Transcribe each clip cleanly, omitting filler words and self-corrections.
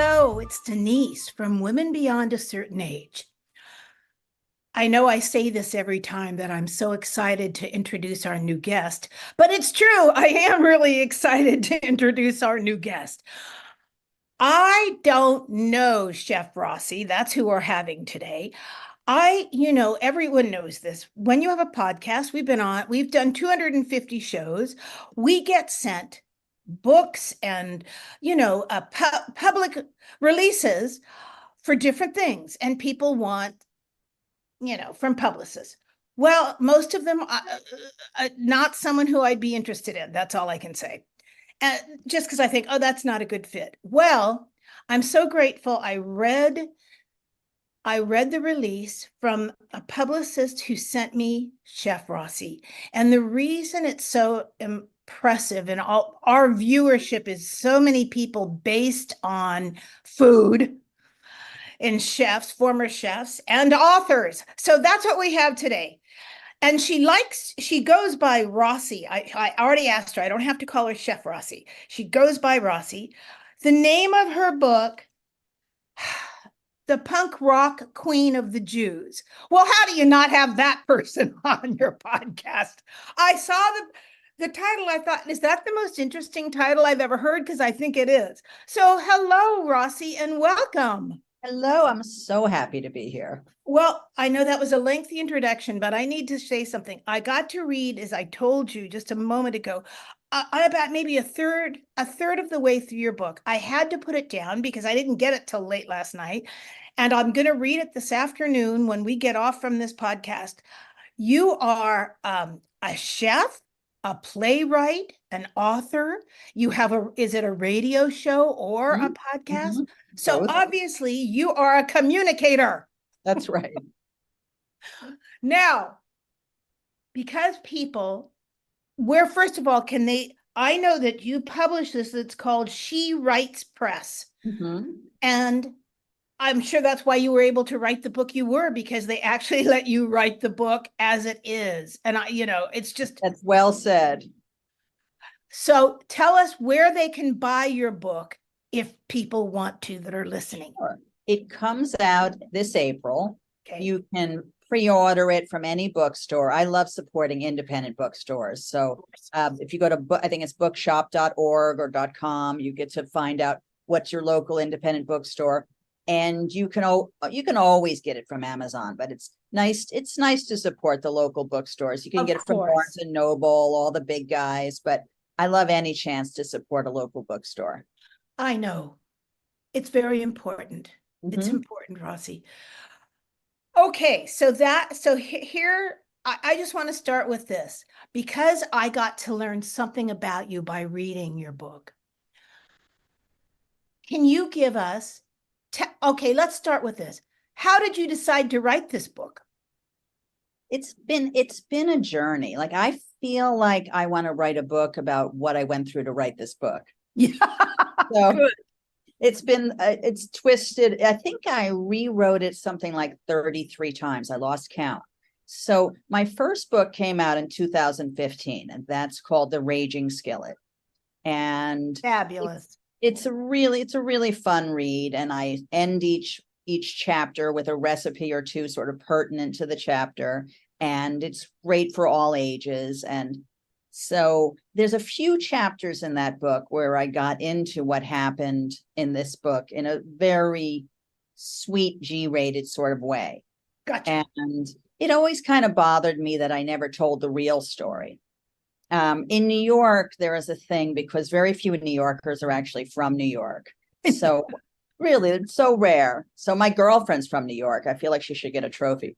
Hello, it's Denise from Women Beyond a Certain Age. I know I say this every time that I'm so excited to introduce our new guest, but it's true. I am really excited to introduce our new guest. I don't know Chef Rossi. That's who we're having today. Everyone knows this. When you have a podcast, we've done 250 shows. We get sent books and, public releases for different things. And people want, from publicists. Well, most of them, not someone who I'd be interested in. That's all I can say. And just because I think, oh, that's not a good fit. Well, I'm so grateful. I read the release from a publicist who sent me Chef Rossi. And the reason it's so impressive and all our viewership is so many people based on food and chefs, former chefs and authors. So that's what we have today. And she goes by Rossi. I already asked her, I don't have to call her Chef Rossi. She goes by Rossi. The name of her book, The Punk Rock Queen of the Jews. Well, how do you not have that person on your podcast? I saw the title. I thought, is that the most interesting title I've ever heard? Because I think it is. So hello, Rossi, and welcome. Hello, I'm so happy to be here. Well, I know that was a lengthy introduction, but I need to say something. I got to read, as I told you just a moment ago, about maybe a third of the way through your book. I had to put it down because I didn't get it till late last night. And I'm going to read it this afternoon when we get off from this podcast. You are a chef, a playwright, an author. You have is it a radio show or a podcast? Mm-hmm. So both. Obviously you are a communicator. That's right. Now, because first of all, I know that you publish this, it's called She Writes Press. Mm-hmm. And I'm sure that's why you were able to write the book you were, because they actually let you write the book as it is. And it's just. That's well said. So tell us where they can buy your book if people want to that are listening. Sure. It comes out this April. Okay. You can pre-order it from any bookstore. I love supporting independent bookstores. So if you go to, I think it's bookshop.org or .com, you get to find out what's your local independent bookstore. And you can always get it from Amazon, but it's nice to support the local bookstores. You can get it from Barnes and Noble, all the big guys, but I love any chance to support a local bookstore. I know. It's very important. Mm-hmm. It's important, Rossi. Okay, so here, I just want to start with this, because I got to learn something about you by reading your book. Can you give us, okay, let's start with this. How did you decide to write this book? It's been a journey. Like, I feel like I want to write a book about what I went through to write this book. Yeah. So good. It's twisted. I think I rewrote it something like 33 times. I lost count. So my first book came out in 2015, and that's called The Raging Skillet. And fabulous. It's a really fun read. And I end each chapter with a recipe or two sort of pertinent to the chapter. And it's great for all ages. And so there's a few chapters in that book where I got into what happened in this book in a very sweet G-rated sort of way. Gotcha. And it always kind of bothered me that I never told the real story. In New York, there is a thing, because very few New Yorkers are actually from New York. So really, it's so rare. So my girlfriend's from New York. I feel like she should get a trophy.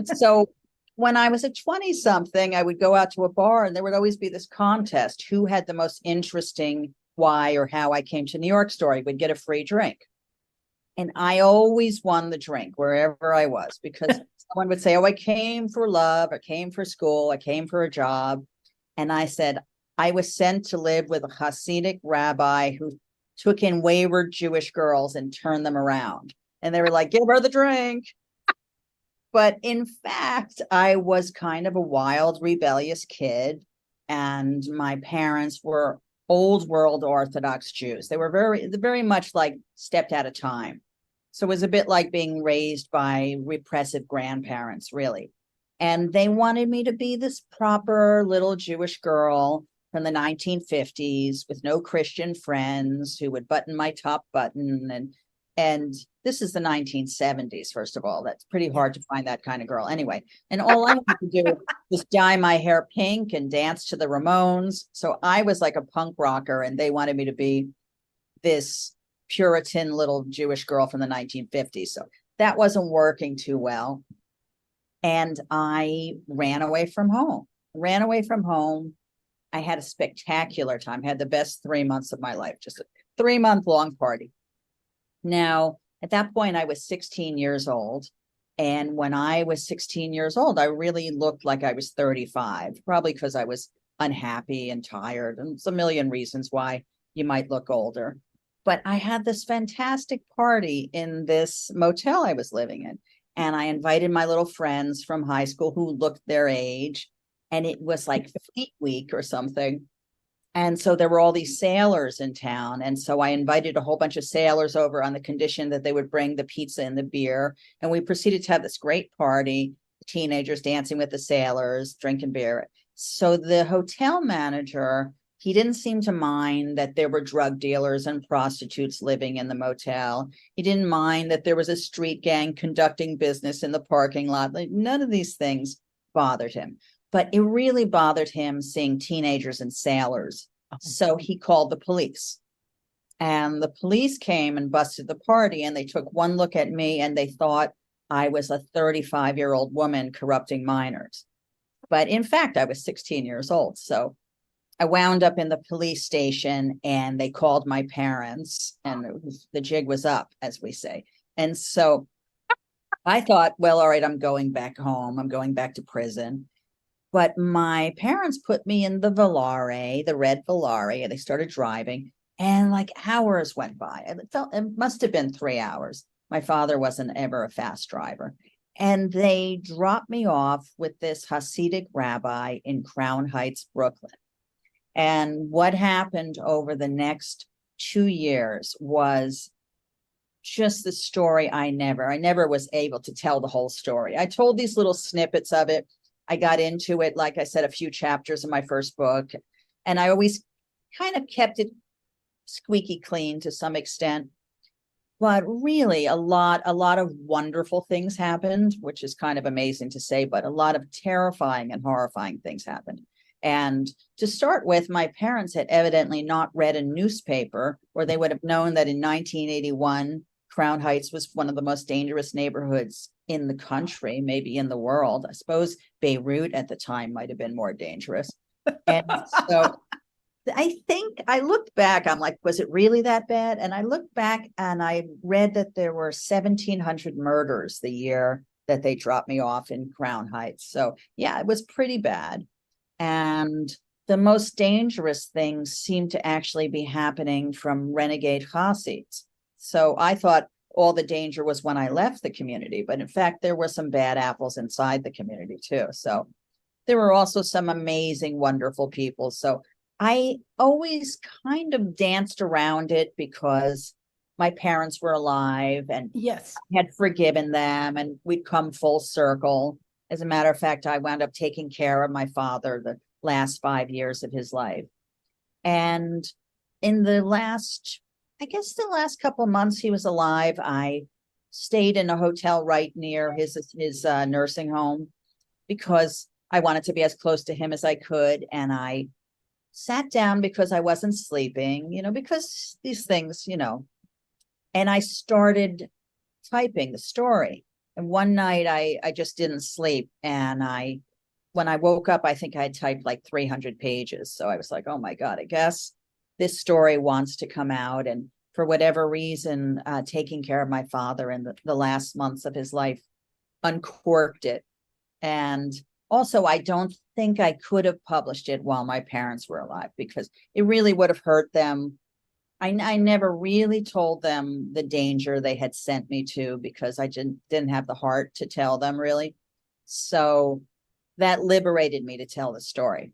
So when I was a 20-something, I would go out to a bar and there would always be this contest. Who had the most interesting why or how I came to New York story would get a free drink. And I always won the drink wherever I was, because someone would say, oh, I came for love, I came for school, I came for a job. And I said, I was sent to live with a Hasidic rabbi who took in wayward Jewish girls and turned them around. And they were like, give her the drink. But in fact, I was kind of a wild, rebellious kid. And my parents were old world Orthodox Jews. They were very much like stepped out of time. So it was a bit like being raised by repressive grandparents, really. And they wanted me to be this proper little Jewish girl from the 1950s with no Christian friends who would button my top button. And this is the 1970s, first of all. That's pretty hard to find that kind of girl. Anyway, and all I had to do was dye my hair pink and dance to the Ramones. So I was like a punk rocker, and they wanted me to be this Puritan little Jewish girl from the 1950s. So that wasn't working too well. And I ran away from home. I had a spectacular time. I had the best 3 months of my life, just a 3-month long party. Now, at that point, I was 16 years old. And when I was 16 years old, I really looked like I was 35, probably because I was unhappy and tired. And it's a million reasons why you might look older. But I had this fantastic party in this motel I was living in. And I invited my little friends from high school who looked their age. And it was like Fleet Week or something. And so there were all these sailors in town. And so I invited a whole bunch of sailors over on the condition that they would bring the pizza and the beer. And we proceeded to have this great party, teenagers dancing with the sailors, drinking beer. So the hotel manager, he didn't seem to mind that there were drug dealers and prostitutes living in the motel. He didn't mind that there was a street gang conducting business in the parking lot. Like, none of these things bothered him. But it really bothered him seeing teenagers and sailors. So he called the police. And the police came and busted the party. And they took one look at me and they thought I was a 35-year-old woman corrupting minors. But in fact, I was 16 years old. So I wound up in the police station and they called my parents and the jig was up, as we say. And so I thought, well, all right, I'm going back home. I'm going back to prison. But my parents put me in the Volare, the red Volare, and they started driving. And like hours went by. It must have been 3 hours. My father wasn't ever a fast driver. And they dropped me off with this Hasidic rabbi in Crown Heights, Brooklyn. And what happened over the next 2 years was just the story I never was able to tell the whole story. I told these little snippets of it. I got into it, like I said, a few chapters in my first book, and I always kind of kept it squeaky clean to some extent. But really, a lot of wonderful things happened, which is kind of amazing to say, but a lot of terrifying and horrifying things happened. And to start with, my parents had evidently not read a newspaper, or they would have known that in 1981, Crown Heights was one of the most dangerous neighborhoods in the country, maybe in the world. I suppose Beirut at the time might have been more dangerous. And so I think I looked back, I'm like, was it really that bad? And I looked back and I read that there were 1,700 murders the year that they dropped me off in Crown Heights. So yeah, it was pretty bad. And the most dangerous things seemed to actually be happening from renegade Hasids. So I thought all the danger was when I left the community, but in fact, there were some bad apples inside the community too. So there were also some amazing, wonderful people. So I always kind of danced around it because my parents were alive and Yes, I had forgiven them and we'd come full circle. As a matter of fact, I wound up taking care of my father the last 5 years of his life. And in the last couple of months he was alive, I stayed in a hotel right near his nursing home because I wanted to be as close to him as I could. And I sat down because I wasn't sleeping, because these things, and I started typing the story. And one night I just didn't sleep. And when I woke up, I think I had typed like 300 pages. So I was like, oh my God, I guess this story wants to come out. And for whatever reason, taking care of my father in the last months of his life uncorked it. And also, I don't think I could have published it while my parents were alive because it really would have hurt them. I never really told them the danger they had sent me to because I didn't have the heart to tell them really. So that liberated me to tell the story.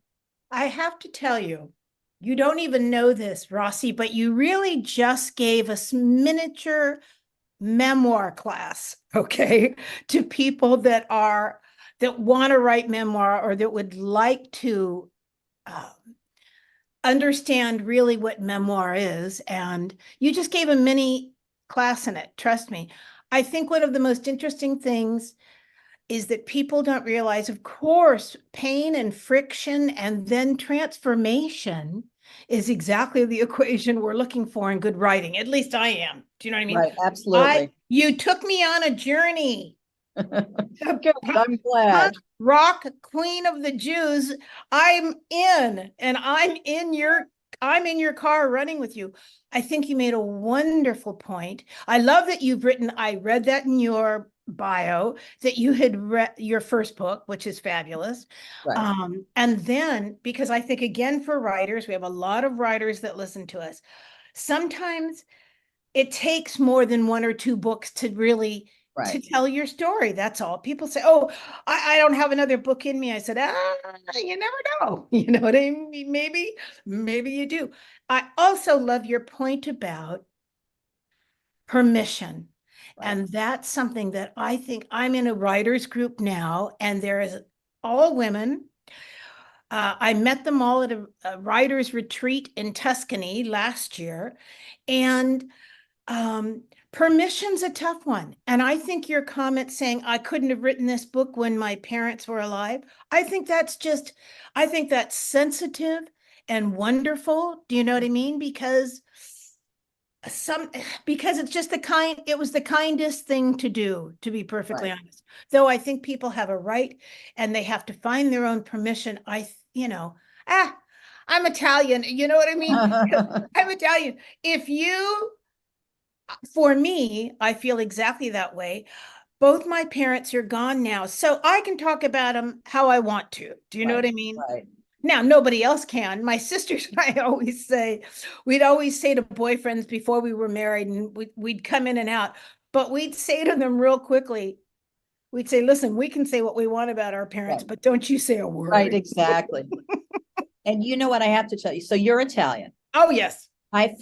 I have to tell you You don't even know this, Rossi, but you really just gave us miniature memoir class, okay, to people that want to write memoir or that would like to understand really what memoir is. And you just gave a mini class in it. Trust me. I think one of the most interesting things is that people don't realize, of course, pain and friction and then transformation is exactly the equation we're looking for in good writing. At least I am. Do you know what I mean? Right, absolutely. You took me on a journey. Good, I'm glad. Rock Queen of the Jews. I'm in, and I'm in your car running with you. I think you made a wonderful point. I love that you've written, I read that in your bio, that you had read your first book, which is fabulous. Right. And then, because I think, again, for writers, we have a lot of writers that listen to us. Sometimes it takes more than one or two books to really to tell your story. That's all. People say, oh, I don't have another book in me. I said, you never know. You know what I mean? Maybe you do. I also love your point about permission. Right. And that's something that I think, I'm in a writers group now, and there is all women. I met them all at a writers retreat in Tuscany last year. And permission's a tough one. And I think your comment saying, I couldn't have written this book when my parents were alive, I think that's sensitive and wonderful. Do you know what I mean? Because it was the kindest thing to do, to be perfectly honest. Though I think people have a right and they have to find their own permission. I'm Italian. You know what I mean? I'm Italian. For me, I feel exactly that way. Both my parents are gone now, so I can talk about them how I want to. Do you know what I mean? Right. Now, nobody else can. My sisters and I we'd always say to boyfriends before we were married, and we'd come in and out, but we'd say to them real quickly, we'd say, listen, we can say what we want about our parents, but don't you say a word. Right, exactly. And you know what I have to tell you? So you're Italian. Oh, yes. I've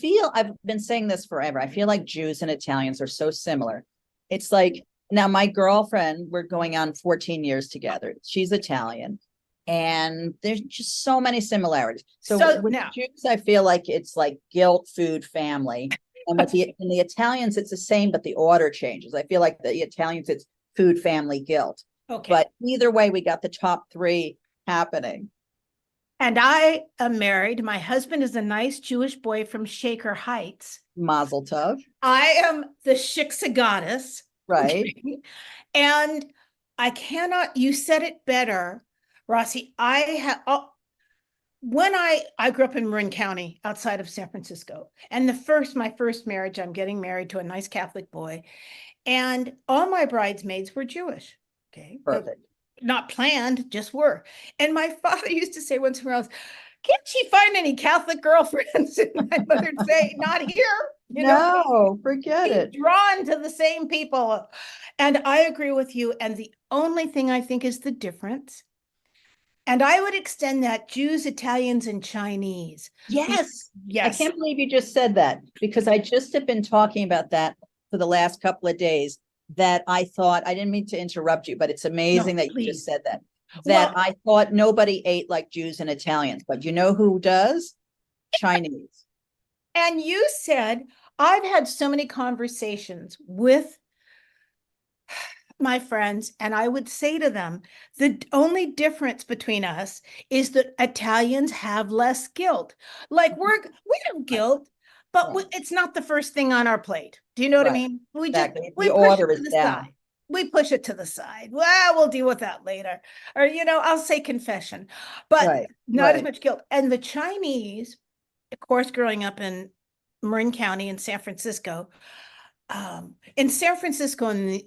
been saying this forever. I feel like Jews and Italians are so similar. It's like, now my girlfriend, we're going on 14 years together. She's Italian. And there's just so many similarities. So with now, Jews, I feel like it's like guilt, food, family. And with the Italians, it's the same, but the order changes. I feel like the Italians, it's food, family, guilt. Okay. But either way, we got the top three happening. And I am married. My husband is a nice Jewish boy from Shaker Heights. Mazel tov. I am the shiksa goddess. Right. Okay? And you said it better, Rossi. When I grew up in Marin County outside of San Francisco, and my first marriage, I'm getting married to a nice Catholic boy, and all my bridesmaids were Jewish. Okay. Perfect. Not planned, just were. And my father used to say once in a while, can't she find any Catholic girlfriends? And my mother'd say, not here. Forget it. Drawn to the same people. And I agree with you. And the only thing I think is the difference, and I would extend that, Jews, Italians, and Chinese. Yes. Yes. I can't believe you just said that, because I just have been talking about that for the last couple of days, that I thought, I didn't mean to interrupt you, but it's amazing that you just said that. I thought nobody ate like Jews and Italians, but you know who does? Chinese. And you said, I've had so many conversations with my friends, and I would say to them, the only difference between us is that Italians have less guilt. Like we have guilt, but it's not the first thing on our plate. Do you know what I mean? We push it to the side. We push it to the side. Well, we'll deal with that later. Or, I'll say confession, but not as much guilt. And the Chinese, of course, growing up in Marin County in San Francisco, in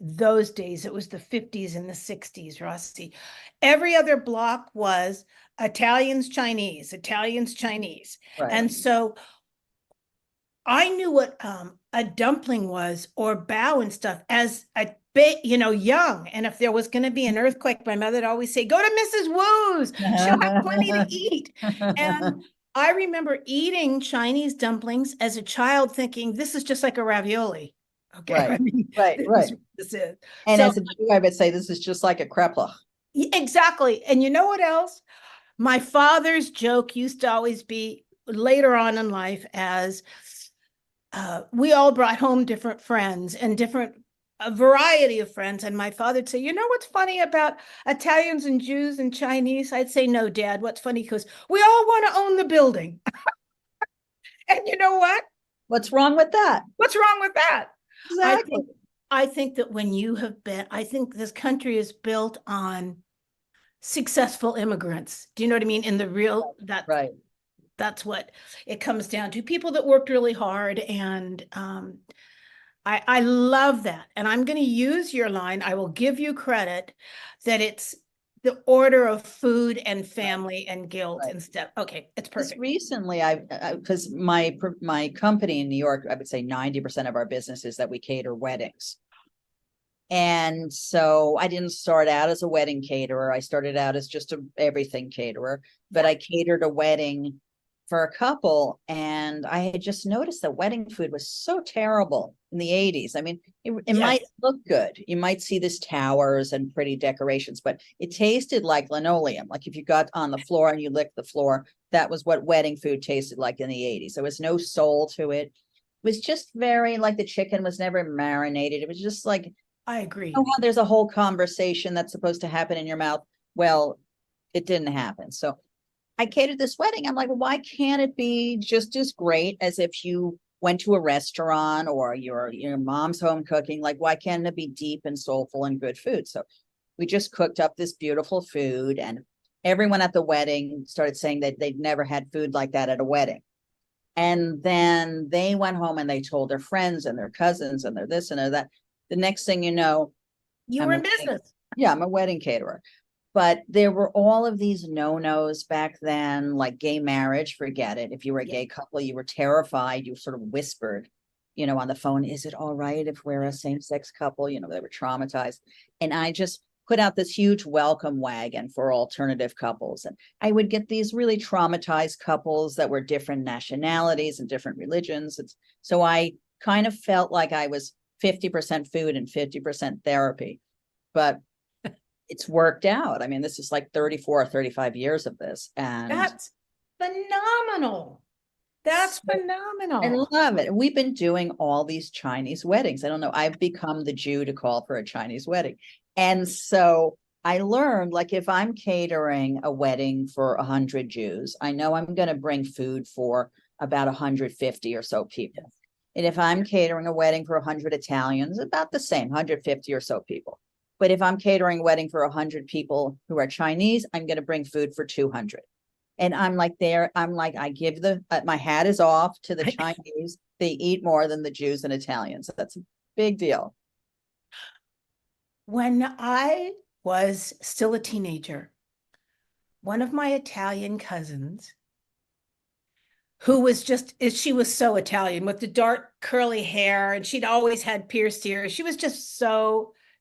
those days, it was the 50s and the 60s, Rossi. Every other block was Italians, Chinese, Italians, Chinese. And so I knew what a dumpling was, or bao and stuff, as a bit, young. And if there was going to be an earthquake, my mother would always say, go to Mrs. Wu's. She'll have plenty to eat. And I remember eating Chinese dumplings as a child thinking this is just like a ravioli. Okay. Right, I mean, right, this right. is what this is. And So as a Jew, I would say this is just like a kreplach. exactly. And you know what else? My father's joke used to always be later on in life as we all brought home different friends and different a variety of friends. And my father would say, you know what's funny about Italians and Jews and Chinese? I'd say, no, Dad, what's funny? Because we all want to own the building. And you know what? What's wrong with that? What's wrong with that? I Exactly. think I think that when you have been, I think this country is built on successful immigrants. Do you know what I mean? In the real Right. that's what it comes down to. People that worked really hard, and I love that. And I'm going to use your line. I will give you credit that it's the order of food and family and guilt Right. instead. Okay, it's Just perfect. recently, because my company in New York, I would say 90% of our business is that we cater weddings. And so I didn't start out as a wedding caterer. I started out as just a everything caterer, but I catered a wedding for a couple, and I had just noticed that wedding food was so terrible in the 80s. I mean, it might Yes. look good. You might see this towers and pretty decorations, but it tasted like linoleum. Like if you got on the floor and you licked the floor, that was what wedding food tasted like in the 80s. There was no soul to it. It was just very like the chicken was never marinated. It was just like, I agree. oh, there's a whole conversation that's supposed to happen in your mouth. Well, it didn't happen. So I catered this wedding. I'm like, well, why can't it be just as great as if you went to a restaurant or your mom's home cooking? Like, why can't it be deep and soulful and good food? So we just cooked up this beautiful food, and everyone at the wedding started saying that they'd never had food like that at a wedding. And then they went home and they told their friends and their cousins and their this and their that. The next thing you know, You I'm were a in business. yeah, I'm a wedding caterer. But there were all of these no-nos back then, like gay marriage, forget it. If you were a Yeah. gay couple, you were terrified. You sort of whispered, on the phone, is it all right if we're a same-sex couple? They were traumatized. And I just put out this huge welcome wagon for alternative couples. And I would get these really traumatized couples that were different nationalities and different religions. So I kind of felt like I was 50% food and 50% therapy. But it's worked out. I mean, this is like 34 or 35 years of this. And That's phenomenal. That's I phenomenal. love it. We've been doing all these Chinese weddings. I don't know. I've become the Jew to call for a Chinese wedding. And so I learned, like, if I'm catering a wedding for 100 Jews, I know I'm going to bring food for about 150 or so people. And if I'm catering a wedding for 100 Italians, about the same, 150 or so people. But if I'm catering a wedding for 100 people who are Chinese, I'm going to bring food for 200. And I'm like, I give my hat is off to the Chinese. They eat more than the Jews and Italians. So that's a big deal. When I was still a teenager, one of my Italian cousins, who was she was so Italian with the dark curly hair, and she'd always had pierced ears.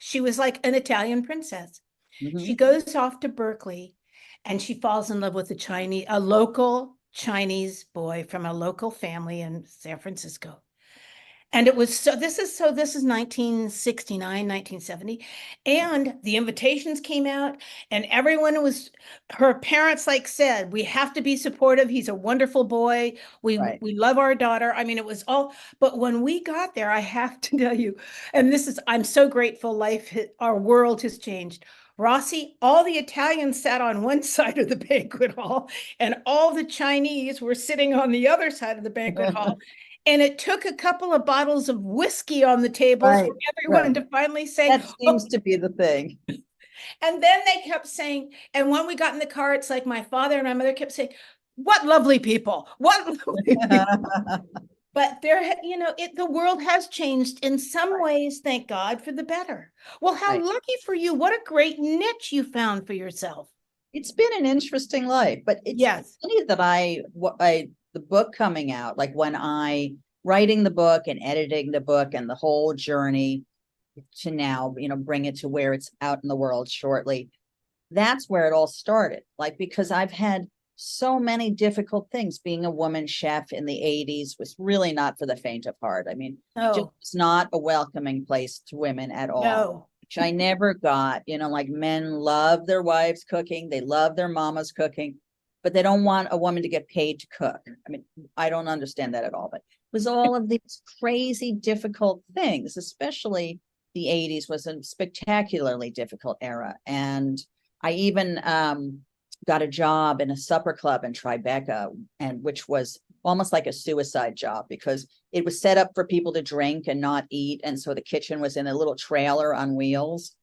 She was like an Italian princess. She Mhm. goes off to Berkeley and she falls in love with a local Chinese boy from a local family in San Francisco. And it was this is 1969, 1970. And the invitations came out, and her parents like said, we have to be supportive. He's a wonderful boy. Right. We love our daughter. I mean, it was all, but when we got there, I have to tell you, and I'm so grateful our world has changed. Rossi, all the Italians sat on one side of the banquet hall, and all the Chinese were sitting on the other side of the banquet hall. And it took a couple of bottles of whiskey on the tables Right. for everyone Right. to finally say, That oh. seems to be the thing. And then they kept saying, and when we got in the car, it's like my father and my mother kept saying, what lovely people, what lovely people. But the world has changed in some ways, thank God, for the better. Well, how Right. lucky for you. What a great niche you found for yourself. It's been an interesting life, but it's Yes. funny that the book coming out, like when I writing the book and editing the book and the whole journey to now, bring it to where it's out in the world shortly. That's where it all started. Like, because I've had so many difficult things. Being a woman chef in the 80s was really not for the faint of heart. I mean, just No, not a welcoming place to women at all, no. which I never got. Like men love their wives cooking, they love their mamas cooking, but they don't want a woman to get paid to cook. I mean, I don't understand that at all, but it was all of these crazy, difficult things, especially the 80s was a spectacularly difficult era. And I even got a job in a supper club in Tribeca, and which was almost like a suicide job because it was set up for people to drink and not eat. And so the kitchen was in a little trailer on wheels,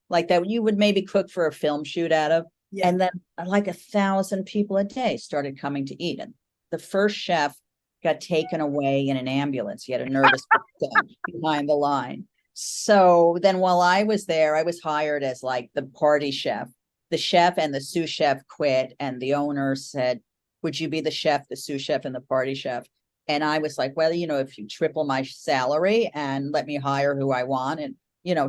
like that you would maybe cook for a film shoot out of. Yeah. And then like 1,000 people a day started coming to eat. And the first chef got taken away in an ambulance. He had a nervous breakdown behind the line. So then while I was there, I was hired as like the party chef. The chef and the sous chef quit, and the owner said, would you be the chef, the sous chef, and the party chef? And I was like, well, if you triple my salary and let me hire who I want. And,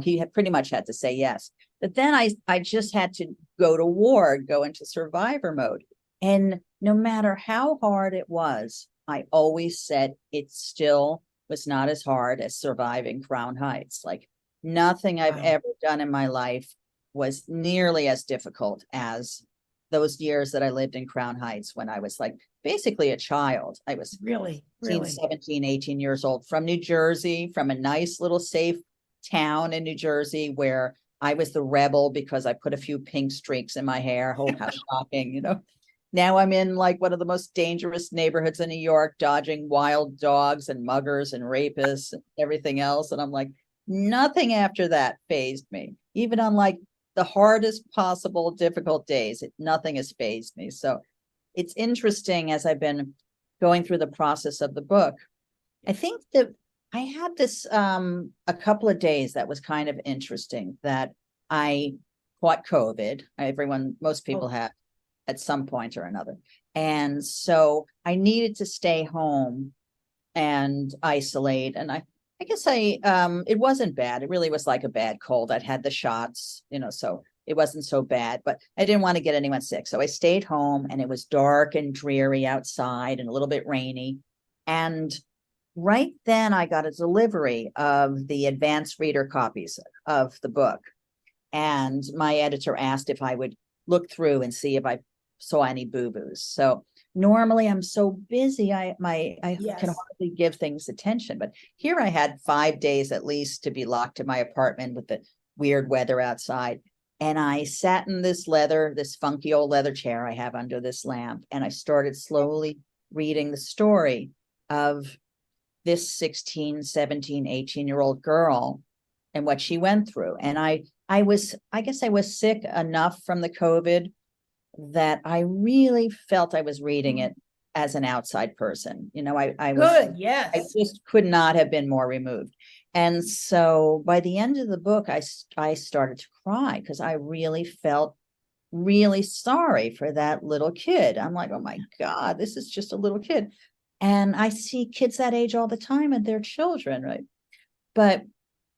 he had pretty much had to say yes. But then I just had to go to war, go into survivor mode. And no matter how hard it was, I always said it still was not as hard as surviving Crown Heights. Like nothing I've ever done in my life was nearly as difficult as those years that I lived in Crown Heights when I was like basically a child. I was Really, 17, 18 years old from New Jersey, from a nice little safe town in New Jersey where I was the rebel because I put a few pink streaks in my hair. Oh, how shocking, Now I'm in like one of the most dangerous neighborhoods in New York, dodging wild dogs and muggers and rapists and everything else. And I'm like, nothing after that fazed me. Even on like the hardest possible difficult days, nothing has fazed me. So it's interesting as I've been going through the process of the book. I think that I had this a couple of days that was kind of interesting that I caught COVID. Most people have at some point or another. And so I needed to stay home and isolate. And I guess it wasn't bad. It really was like a bad cold. I'd had the shots, so it wasn't so bad, but I didn't want to get anyone sick. So I stayed home, and it was dark and dreary outside and a little bit rainy. And right then I got a delivery of the advanced reader copies of the book. And my editor asked if I would look through and see if I saw any boo-boos. So normally I'm so busy, I can hardly give things attention. But here I had 5 days at least to be locked in my apartment with the weird weather outside. And I sat in this funky old leather chair I have under this lamp. And I started slowly reading the story of this 16, 17, 18-year-old girl and what she went through. And I guess I was sick enough from the COVID that I really felt I was reading it as an outside person. I was good. Yes. I just could not have been more removed. And so by the end of the book, I started to cry because I really felt really sorry for that little kid. I'm like, oh my God, this is just a little kid. And I see kids that age all the time and their children, right? But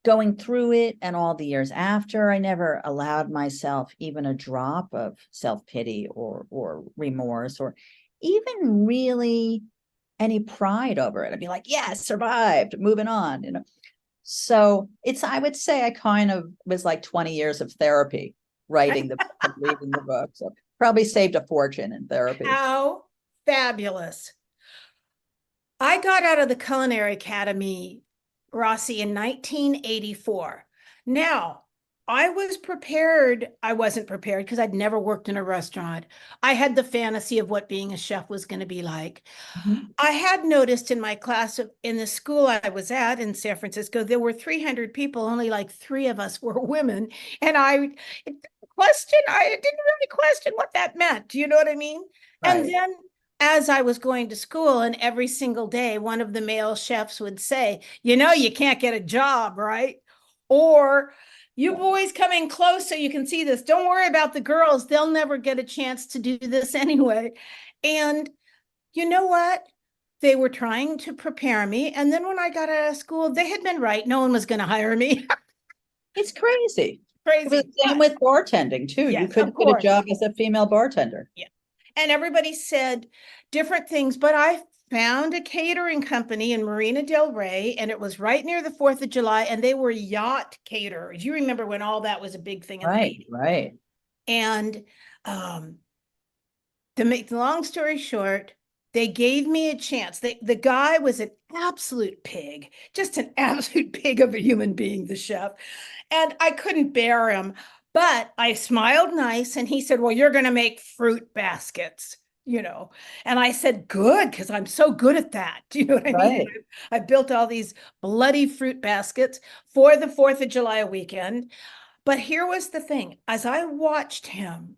going through it and all the years after, I never allowed myself even a drop of self-pity or remorse or even really any pride over it. I'd be like, yes, survived, moving on, So I would say I kind of was like 20 years of therapy, writing the book, reading the book. So probably saved a fortune in therapy. How fabulous. I got out of the Culinary Academy, Rossi, in 1984. Now, I wasn't prepared because I'd never worked in a restaurant. I had the fantasy of what being a chef was going to be like. Mhm. I had noticed in my class in the school I was at in San Francisco, there were 300 people, only like 3 of us were women. And I didn't really question what that meant. Do you know what I mean? Right. And then as I was going to school, and every single day, one of the male chefs would say, you can't get a job, right? Or you boys come in close so you can see this. Don't worry about the girls. They'll never get a chance to do this anyway. And you know what? They were trying to prepare me. And then when I got out of school, they had been right. No one was going to hire me. It's crazy. Crazy. It was the same with bartending too. Yes, You couldn't get a job as a female bartender. Yeah. and everybody said different things, but I found a catering company in Marina del Rey, and it was right near the 4th of July, and they were yacht caterers. You remember when all that was a big thing in the 80s. Right. And to make the long story short, they gave me a chance. The guy was an absolute pig, just an absolute pig of a human being, the chef. And I couldn't bear him, but I smiled nice. And he said, well, you're going to make fruit baskets, And I said, good, because I'm so good at that. Do you know what I mean? I built all these bloody fruit baskets for the 4th of July weekend. But here was the thing. As I watched him,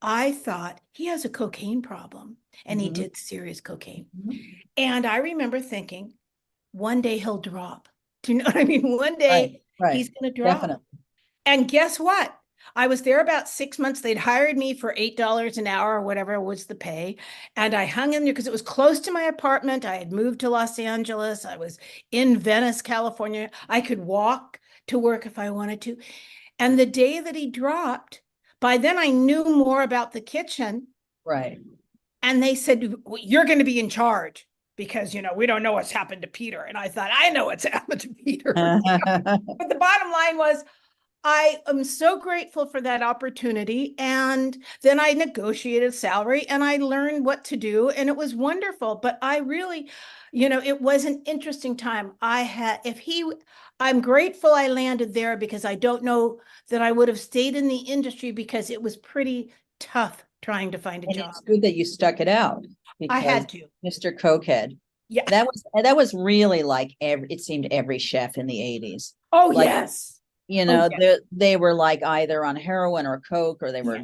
I thought he has a cocaine problem, and he did serious cocaine. And I remember thinking, one day he'll drop. Do you know what I mean? One day he's going to drop. Definitely. And guess what? I was there about 6 months. They'd hired me for $8 an hour or whatever was the pay. And I hung in there because it was close to my apartment. I had moved to Los Angeles. I was in Venice, California. I could walk to work if I wanted to. And the day that he dropped, by then I knew more about the kitchen. Right. And they said, you're going to be in charge because, we don't know what's happened to Peter. And I thought, I know what's happened to Peter. But the bottom line was, I am so grateful for that opportunity. And then I negotiated salary and I learned what to do. And it was wonderful. But I really, it was an interesting time. I'm grateful I landed there because I don't know that I would have stayed in the industry because it was pretty tough trying to find a job. It's good that you stuck it out. I had to. Mr. Cokehead. Yeah. That was really like it seemed every chef in the 80s. Oh, yes. They were like either on heroin or coke, or they were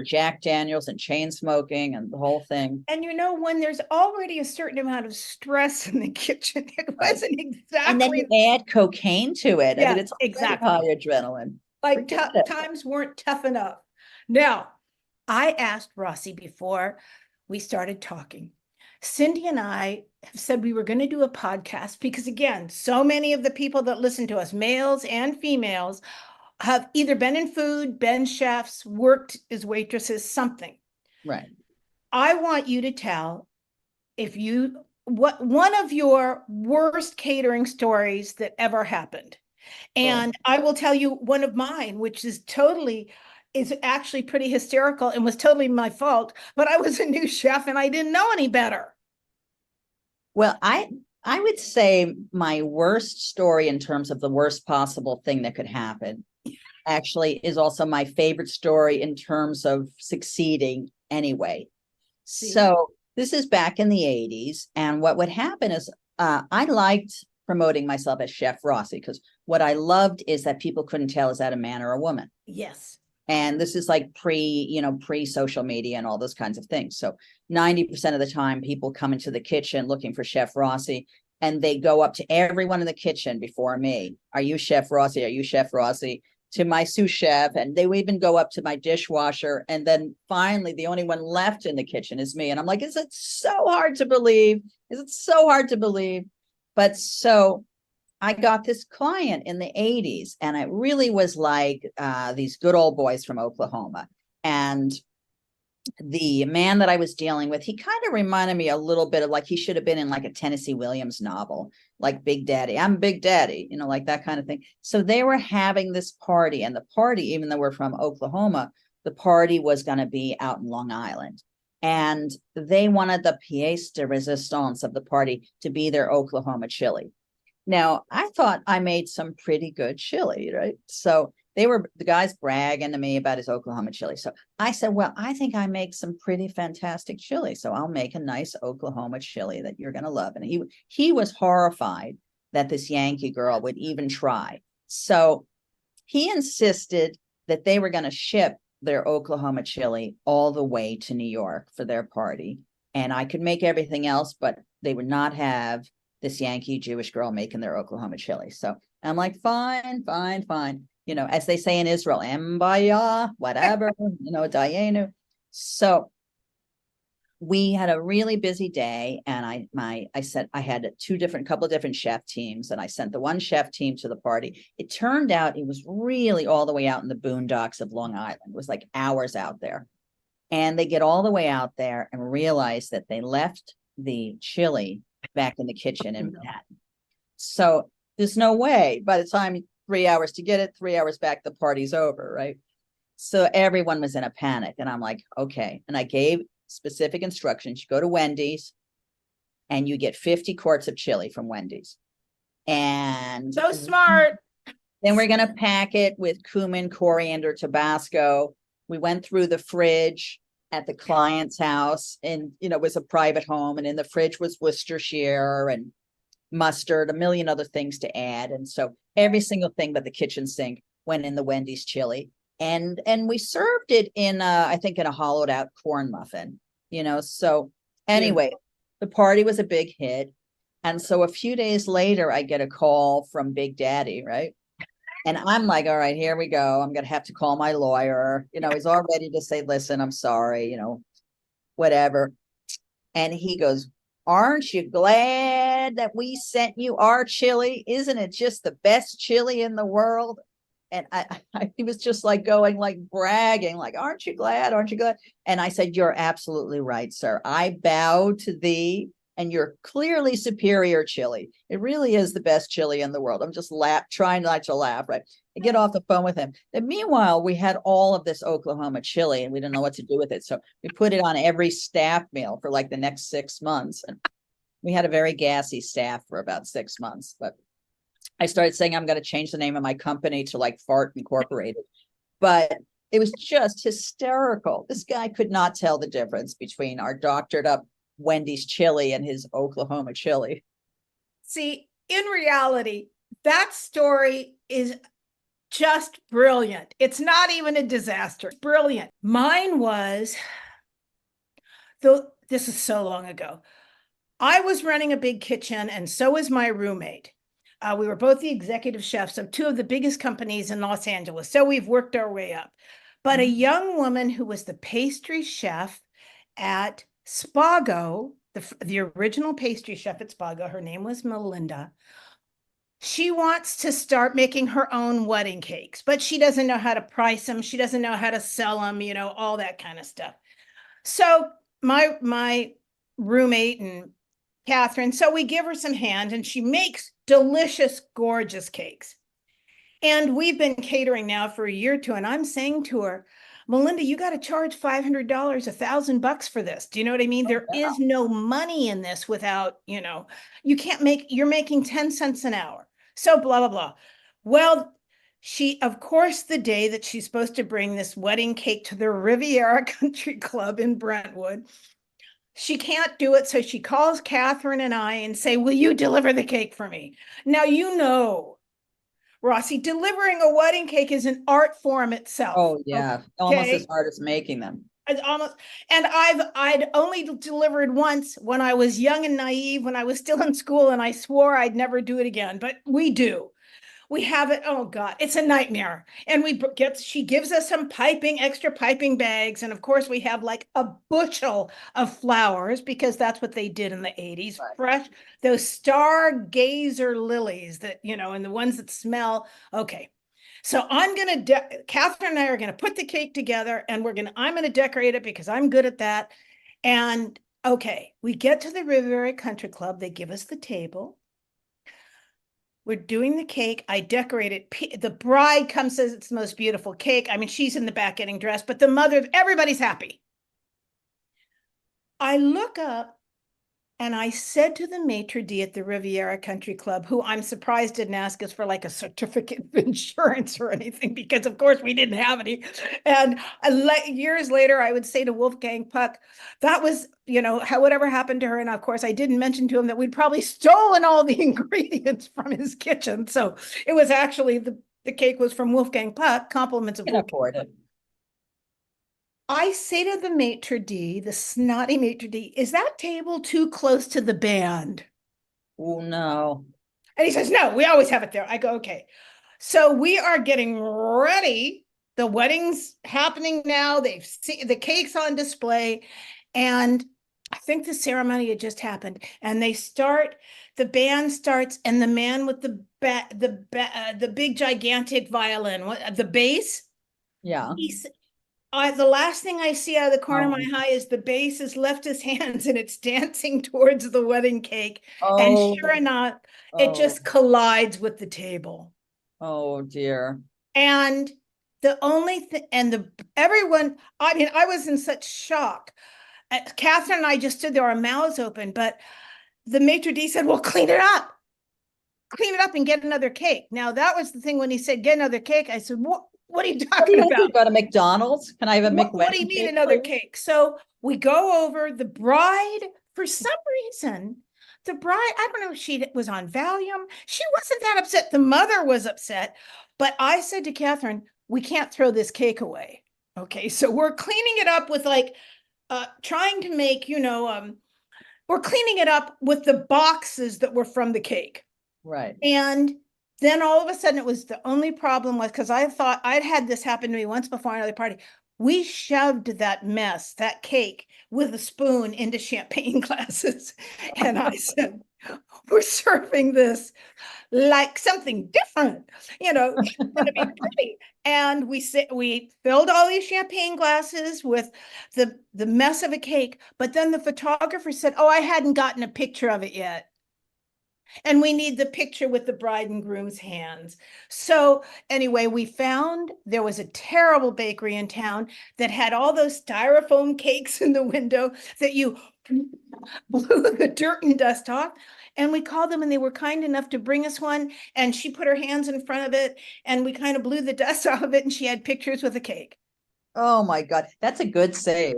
Jack Daniels and chain smoking and the whole thing. And when there's already a certain amount of stress in the kitchen, it wasn't exactly. And then you add cocaine to it. Yeah, I mean, it's exactly high adrenaline. Like times weren't tough enough. Now, I asked Rossi before we started talking. Cindy and I have said we were going to do a podcast because, again, so many of the people that listen to us, males and females, have either been in food, been chefs, worked as waitresses, something. Right. I want you to tell what one of your worst catering stories that ever happened. And I will tell you one of mine, which is actually pretty hysterical and was totally my fault, but I was a new chef and I didn't know any better. Well, I would say my worst story in terms of the worst possible thing that could happen actually is also my favorite story in terms of succeeding anyway. So this is back in the 80s. And what would happen is I liked promoting myself as Chef Rossi because what I loved is that people couldn't tell is that a man or a woman. Yes. And this is like pre-social media and all those kinds of things. So 90% of the time people come into the kitchen looking for Chef Rossi and they go up to everyone in the kitchen before me. Are you Chef Rossi? Are you Chef Rossi? To my sous chef. And they would even go up to my dishwasher. And then finally, the only one left in the kitchen is me. And I'm like, is it so hard to believe? Is it so hard to believe? But so I got this client in the 80s, and it really was like these good old boys from Oklahoma. And the man that I was dealing with, he kind of reminded me a little bit of like he should have been in like a Tennessee Williams novel, like Big Daddy. I'm Big Daddy, like that kind of thing. So they were having this party, and the party, even though we're from Oklahoma, the party was going to be out in Long Island. And they wanted the pièce de résistance of the party to be their Oklahoma chili. Now, I thought I made some pretty good chili, right? So the guys bragging to me about his Oklahoma chili. So I said, well, I think I make some pretty fantastic chili. So I'll make a nice Oklahoma chili that you're going to love. And he was horrified that this Yankee girl would even try. So he insisted that they were going to ship their Oklahoma chili all the way to New York for their party. And I could make everything else, but they would not have this Yankee Jewish girl making their Oklahoma chili. So I'm like, fine. As they say in Israel, Mbaya, whatever, Dayenu. So we had a really busy day, and I said I had couple of different chef teams, and I sent the one chef team to the party. It turned out it was really all the way out in the boondocks of Long Island. It was like hours out there. And they get all the way out there and realize that they left the chili back in the kitchen in Manhattan. So there's no way by the time 3 hours to get it, 3 hours back, the party's over, right? So everyone was in a panic. And I'm like, okay. And I gave specific instructions. You go to Wendy's and you get 50 quarts of chili from Wendy's. And So smart. then we're going to pack it with cumin, coriander, Tabasco. We went through the fridge at the client's house, and it was a private home, and in the fridge was Worcestershire and mustard, a million other things to add. And so every single thing but the kitchen sink went in the Wendy's chili. And we served it in I think in a hollowed out corn muffin, so anyway, the party was a big hit. And so a few days later, I get a call from Big Daddy, right? And I'm like, all right, here we go. I'm going to have to call my lawyer. He's all ready to say, listen, I'm sorry, whatever. And he goes, aren't you glad that we sent you our chili? Isn't it just the best chili in the world? And he was just like going, like bragging, like, aren't you glad? Aren't you glad? And I said, you're absolutely right, sir. I bow to thee and your clearly superior chili. It really is the best chili in the world. I'm just trying not to laugh, right? I get off the phone with him. And meanwhile, we had all of this Oklahoma chili and we didn't know what to do with it. So we put it on every staff meal for like the next 6 months. And we had a very gassy staff for about 6 months. But I started saying I'm going to change the name of my company to like Fart Incorporated. But it was just hysterical. This guy could not tell the difference between our doctored up Wendy's chili and his Oklahoma chili. See, in reality, that story is just brilliant. It's not even a disaster. Brilliant. Mine was, though this is so long ago, I was running a big kitchen and so was my roommate. We were both the executive chefs of two of the biggest companies in Los Angeles. So we've worked our way up. But a young woman who was the pastry chef at Spago, the original pastry chef at Spago, her name was Melinda. She wants to start making her own wedding cakes, but she doesn't know how to price them. She doesn't know how to sell them, all that kind of stuff. So my roommate and Catherine, so we give her some hand and she makes delicious, gorgeous cakes. And we've been catering now for a year or two. And I'm saying to her, Melinda, you got to charge $500, $1,000 for this. Do you know what I mean? There is no money in this without, you can't you're making 10 cents an hour. So blah, blah, blah. Well, of course, the day that she's supposed to bring this wedding cake to the Riviera Country Club in Brentwood, she can't do it. So she calls Catherine and I and say, will you deliver the cake for me? Now, Rossi, delivering a wedding cake is an art form itself. Oh, yeah. Okay? Almost as hard as making them. It's almost, and I'd only delivered once when I was young and naive, when I was still in school, and I swore I'd never do it again, but we do. We have it. Oh God, it's a nightmare. And she gives us some extra piping bags. And of course we have like a bushel of flowers because that's what they did in the 80s. Right. Fresh, those stargazer lilies that, and the ones that smell. Okay. So Catherine and I are going to put the cake together and I'm going to decorate it because I'm good at that. And okay, we get to the Riviera Country Club. They give us the table. We're doing the cake. I decorate it. The bride comes, says it's the most beautiful cake. I mean, she's in the back getting dressed, but everybody's happy. I look up and I said to the maitre d' at the Riviera Country Club, who I'm surprised didn't ask us for like a certificate of insurance or anything, because of course we didn't have any. And years later, I would say to Wolfgang Puck, that was, whatever happened to her. And of course, I didn't mention to him that we'd probably stolen all the ingredients from his kitchen. So it was actually the cake was from Wolfgang Puck, compliments of Wolfgang. I say to the maitre d', the snotty maitre d', is that table too close to the band? Oh, no. And he says, no, we always have it there. I go, okay. So we are getting ready. The wedding's happening now. They've seen the cake's on display. And I think the ceremony had just happened. And the band starts, and the man with the big gigantic violin, the bass. Yeah. The last thing I see out of the corner of my Oh, eye is the base has left his hands and it's dancing towards the wedding cake. And sure oh, enough, it oh, just collides with the table. oh dear. And the only thing, and everyone, I mean, I was in such shock. Catherine and I just stood there, our mouths open, but the maitre d' said, well, clean it up and get another cake. Now, that was the thing when he said, get another cake. I said, what are you What do talking you have about? to go to McDonald's? Can I have a What do you McWedding mean cake, another please? cake? So we go over the bride, for some reason, the bride, I don't know if she was on Valium. She wasn't that upset. The mother was upset. But I said to Catherine, we can't throw this cake away. Okay. So we're cleaning it up with like trying to make, we're cleaning it up with the boxes that were from the cake. Right. And then all of a sudden it was the only problem was because I thought I'd had this happen to me once before another party. We shoved that mess, that cake, with a spoon into champagne glasses. And I said, we're serving this like something different, it's going to be pretty. And we filled all these champagne glasses with the mess of a cake. But then the photographer said, oh, I hadn't gotten a picture of it yet. And we need the picture with the bride and groom's hands. So anyway, we found there was a terrible bakery in town that had all those styrofoam cakes in the window that you blew the dirt and dust off. And we called them and they were kind enough to bring us one. And she put her hands in front of it and we kind of blew the dust off of it. And she had pictures with a cake. Oh my God. That's a good save.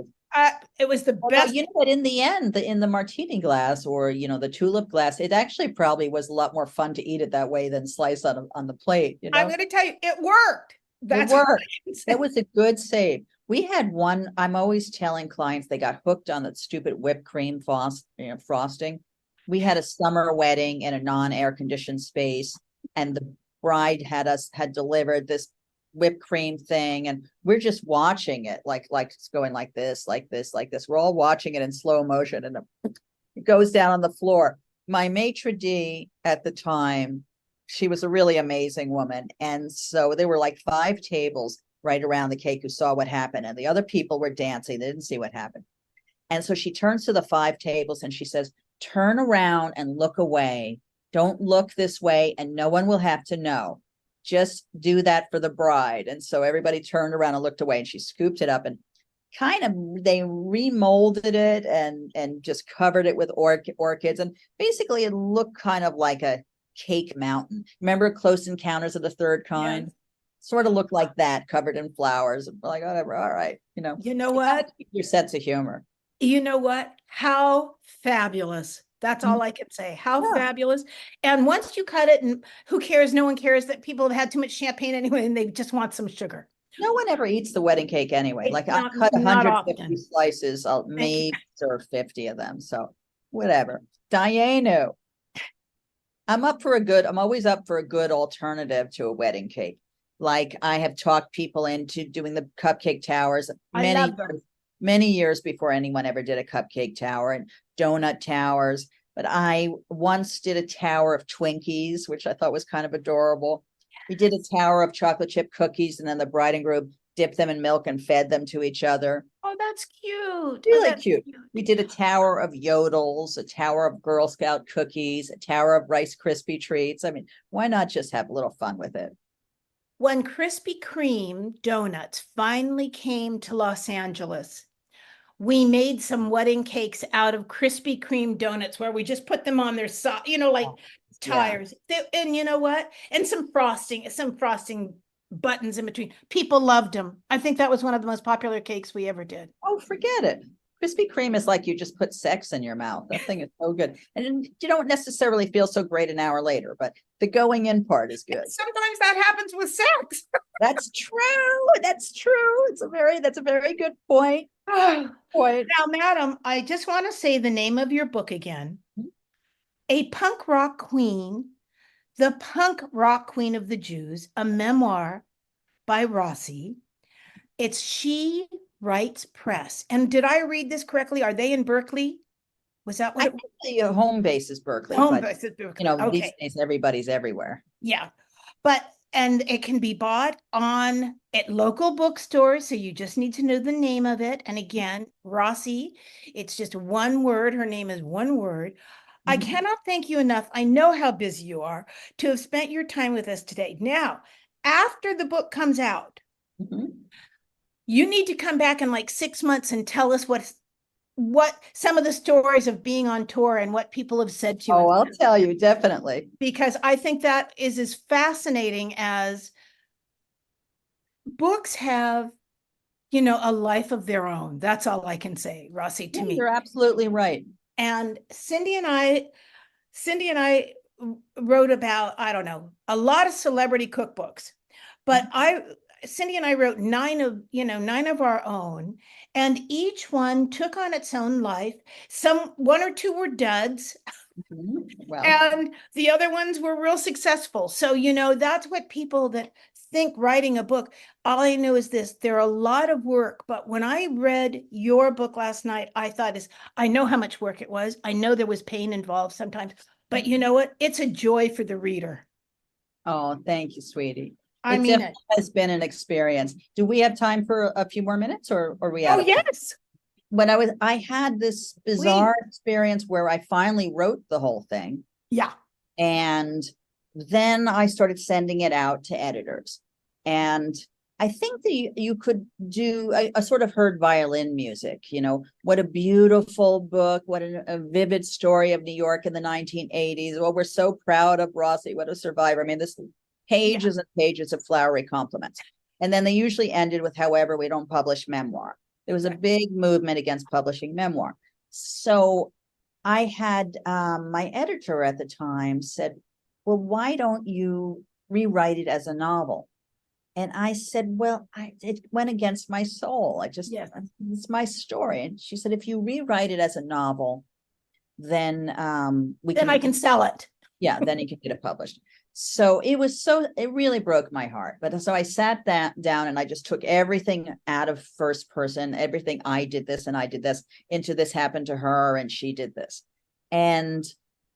It was the Although, best. you know what, in the end, in the martini glass or, the tulip glass, it actually probably was a lot more fun to eat it that way than slice on the plate, I'm going to tell you, it worked. It That's what worked. I can say. That was a good save. We had one, I'm always telling clients they got hooked on that stupid whipped cream frosting. We had a summer wedding in a non-air conditioned space, and the bride had delivered this whipped cream thing, and we're just watching it like it's going like this, like this, like this. We're all watching it in slow motion, and it goes down on the floor. My maitre d' at the time, she was a really amazing woman. And so there were like 5 tables right around the cake who saw what happened. And the other people were dancing. They didn't see what happened. And so she turns to the 5 tables and she says, turn around and look away. Don't look this way and no one will have to know. Just do that for the bride. And so everybody turned around and looked away and she scooped it up and they remolded it and just covered it with orchids. And basically it looked kind of like a cake mountain. Remember Close Encounters of the Third Kind? Yes. Sort of looked like that, covered in flowers. Like, whatever, all right. You know what? Your sense of humor. You know what? How fabulous. That's all I can say. How Yeah. fabulous. And once you cut it, and who cares? No one cares that people have had too much champagne anyway, and they just want some sugar. No one ever eats the wedding cake anyway. Like I cut Not 150 often. slices, I'll maybe serve 50 of them. So whatever. Diana, I'm always up for a good alternative to a wedding cake. Like I have talked people into doing the cupcake towers I love them. many years before anyone ever did a cupcake tower, and donut towers. But I once did a tower of Twinkies, which I thought was kind of adorable. We did a tower of chocolate chip cookies, and then the bride and groom dipped them in milk and fed them to each other. Oh, that's cute. Really That's cute. We did a tower of yodels, a tower of Girl Scout cookies, a tower of Rice Krispie treats. I mean, why not just have a little fun with it? When Krispy Kreme donuts finally came to Los Angeles, we made some wedding cakes out of Krispy Kreme donuts where we just put them on their side, like tires. And you know what? And some frosting buttons in between. People loved them. I think that was one of the most popular cakes we ever did. Oh, forget it. Krispy Kreme is like you just put sex in your mouth. That thing is so good. And you don't necessarily feel so great an hour later, but the going in part is good. Sometimes that happens with sex. That's true. That's true. That's a very good point. Point. Now, madam, I just want to say the name of your book again. A Punk Rock Queen, The Punk Rock Queen of the Jews, a memoir by Rossi. It's She Writes Press. And did I read this correctly? Are they in Berkeley? Was that what? The home base is Berkeley. Home but, base is Berkeley. Okay. These days everybody's everywhere. Yeah. But and it can be bought at local bookstores. So you just need to know the name of it. And again, Rossi, it's just one word. Her name is one word. I cannot thank you enough. I know how busy you are to have spent your time with us today. Now, after the book comes out, you need to come back in like 6 months and tell us what some of the stories of being on tour and what people have said to you. Oh, I'll tell you, definitely. Because I think that is as fascinating as books have, a life of their own. That's all I can say, Rossi, to me. You're absolutely right. And Cindy and I wrote about, I don't know, a lot of celebrity cookbooks, but Cindy and I wrote 9 of our own, and each one took on its own life. One or two were duds, and the other ones were real successful. So, that's what people that think writing a book, all I know is this: there are a lot of work. But when I read your book last night, I thought I know how much work it was. I know there was pain involved sometimes, but you know what? It's a joy for the reader. Oh, thank you, sweetie. I mean, it has been an experience. Do we have time for a few more minutes, or we? Oh, yes. When I had this bizarre experience where I finally wrote the whole thing. Yeah. And then I started sending it out to editors. And I think that you could do, I sort of heard violin music, what a beautiful book, what a vivid story of New York in the 1980s. Well, we're so proud of Rossi, what a survivor. I mean, this pages and pages of flowery compliments. And then they usually ended with, however, we don't publish memoir. There was a big movement against publishing memoir. So I had my editor at the time said, well, why don't you rewrite it as a novel? And I said, well, it went against my soul. It's my story. And she said, if you rewrite it as a novel, then I can sell it. Yeah, then you can get it published. So it really broke my heart. But so I sat down and I just took everything out of first person, everything I did this and I did this, into this happened to her and she did this. And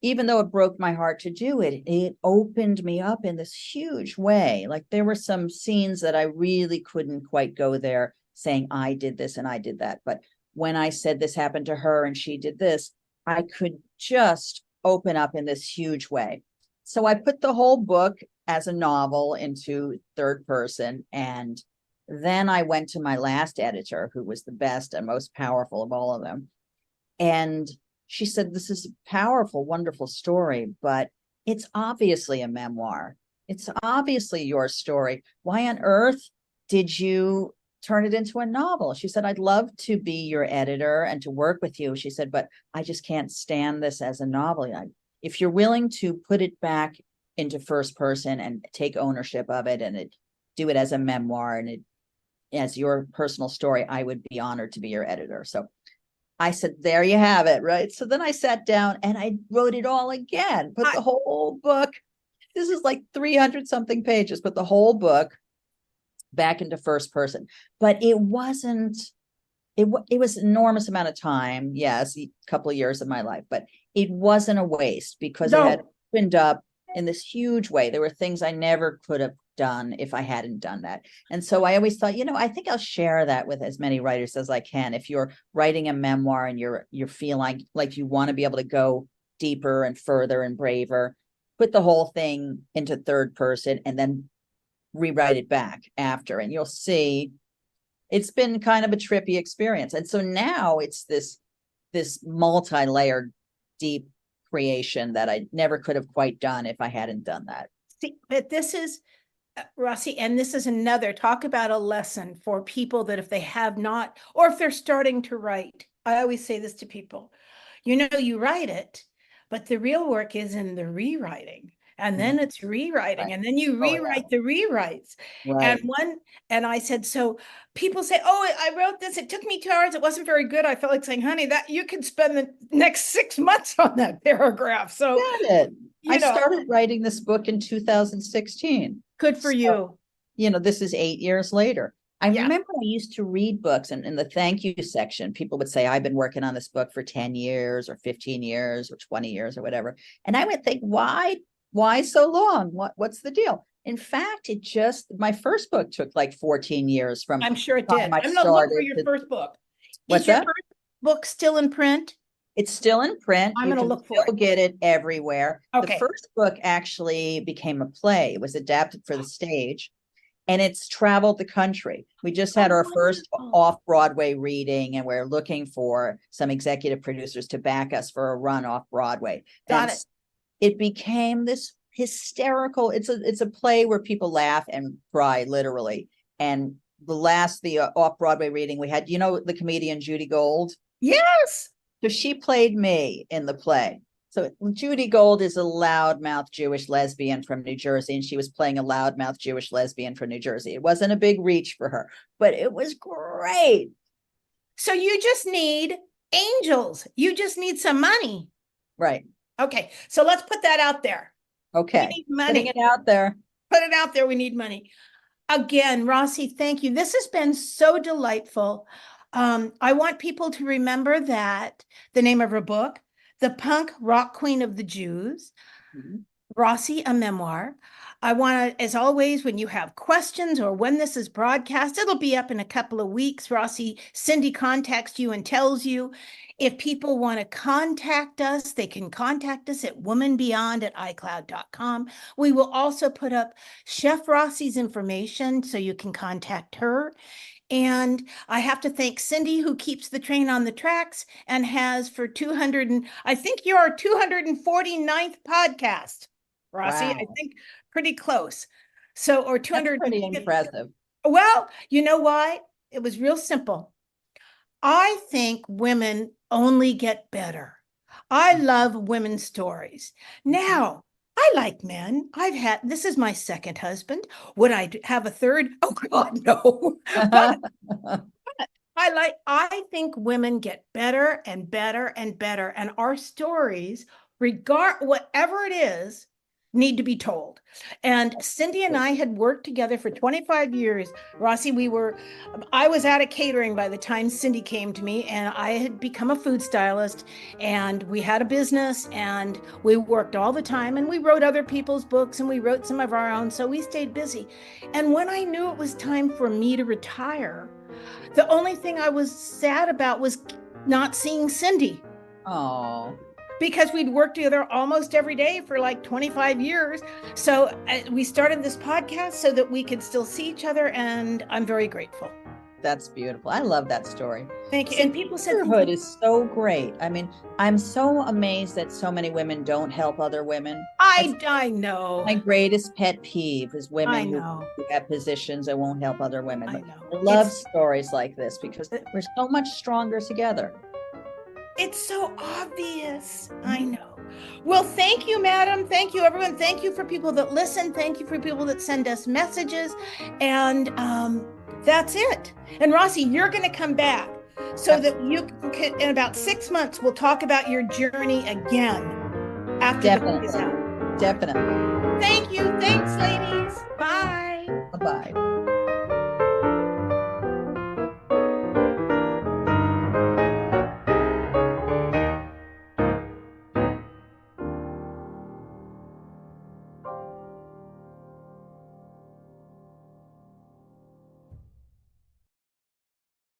even though it broke my heart to do it, it opened me up in this huge way. Like there were some scenes that I really couldn't quite go there saying I did this and I did that. But when I said this happened to her and she did this, I could just open up in this huge way. So I put the whole book as a novel into third person. And then I went to my last editor, who was the best and most powerful of all of them. And she said, this is a powerful, wonderful story, but it's obviously a memoir. It's obviously your story. Why on earth did you turn it into a novel? She said, I'd love to be your editor and to work with you. She said, but I just can't stand this as a novel. If you're willing to put it back into first person and take ownership of it and do it as a memoir and as your personal story, I would be honored to be your editor. So I said, there you have it, right? So then I sat down and I wrote it all again, put the whole book, this is like 300 something pages, put the whole book back into first person. But it was an enormous amount of time. Yes, a couple of years of my life, but it wasn't a waste because it had opened up in this huge way. There were things I never could have done if I hadn't done that. And so I always thought, I think I'll share that with as many writers as I can. If you're writing a memoir and you're feeling like you want to be able to go deeper and further and braver, put the whole thing into third person and then rewrite it back after, and you'll see it's been kind of a trippy experience. And so now it's this multi-layered deep creation that I never could have quite done if I hadn't done that. See, but this is Rossi, and this is another talk about a lesson for people that if they have not, or if they're starting to write, I always say this to people, you write it, but the real work is in the rewriting. And then it's rewriting, and then you rewrite the rewrites. Right. And I said, so people say, oh, I wrote this. It took me 2 hours. It wasn't very good. I felt like saying, honey, that you can spend the next 6 months on that paragraph. So I started writing this book in 2016. Good for you. This is 8 years later. I remember I used to read books, and in the thank you section, people would say, I've been working on this book for 10 years or 15 years or 20 years or whatever. And I would think, why so long? What's the deal? In fact, my first book took like 14 years from I'm sure it the did. time I I'm gonna look for started your to- first book. What's Is your that? first book still in print? It's still in print. I'm You gonna can look for still it. get it everywhere. The Okay. first book actually became a play. It was adapted for the stage, and it's traveled the country. We just had our first wonderful. off-Broadway reading, and we're looking for some executive producers to back us for a run off Broadway. Got And it. it became this hysterical. It's a play where people laugh and cry literally. And the off-Broadway reading we had, you know, the comedian Judy Gold. Yes. So she played me in the play. So Judy Gold is a loudmouth Jewish lesbian from New Jersey, and she was playing a loudmouth Jewish lesbian from New Jersey. It wasn't a big reach for her, but it was great. So you just need angels. You just need some money. Right. Okay. So let's put that out there. Okay. We need money. Putting it out there. Put it out there. We need money. Again, Rossi, thank you. This has been so delightful. I want people to remember that the name of her book, The Punk Rock Queen of the Jews, Rossi, a memoir. I want to, as always, when you have questions or when this is broadcast, it'll be up in a couple of weeks. Cindy contacts you and tells you. If people want to contact us, they can contact us at womanbeyond@icloud.com. We will also put up Chef Rossi's information so you can contact her. And I have to thank Cindy, who keeps the train on the tracks and has for 200, I think you're our 249th podcast, Rossi. Wow. I think pretty close. So, or That's 200. pretty impressive. Well, you know why? It was real simple. I think women only get better. I love women's stories. Now, I like men. This is my second husband. Would I have a third? Oh God, no. But I think women get better and better and better. And our stories, whatever it is, need to be told. And Cindy and I had worked together for 25 years. Rossi, I was out of catering by the time Cindy came to me, and I had become a food stylist, and we had a business, and we worked all the time, and we wrote other people's books, and we wrote some of our own, so we stayed busy. And when I knew it was time for me to retire, the only thing I was sad about was not seeing Cindy. Oh. Because we'd worked together almost every day for like 25 years. So we started this podcast so that we could still see each other. And I'm very grateful. That's beautiful. I love that story. Thank you. And people said sisterhood is so great. I mean, I'm so amazed that so many women don't help other women. I know. My greatest pet peeve is women who have positions that won't help other women. I know. I love stories like this because we're so much stronger together. It's so obvious. I know. Well, thank you, madam. Thank you, everyone. Thank you for people that listen. Thank you for people that send us messages. And that's it. And Rossi, you're going to come back so that you can, in about 6 months, we'll talk about your journey again after the book is out. Definitely.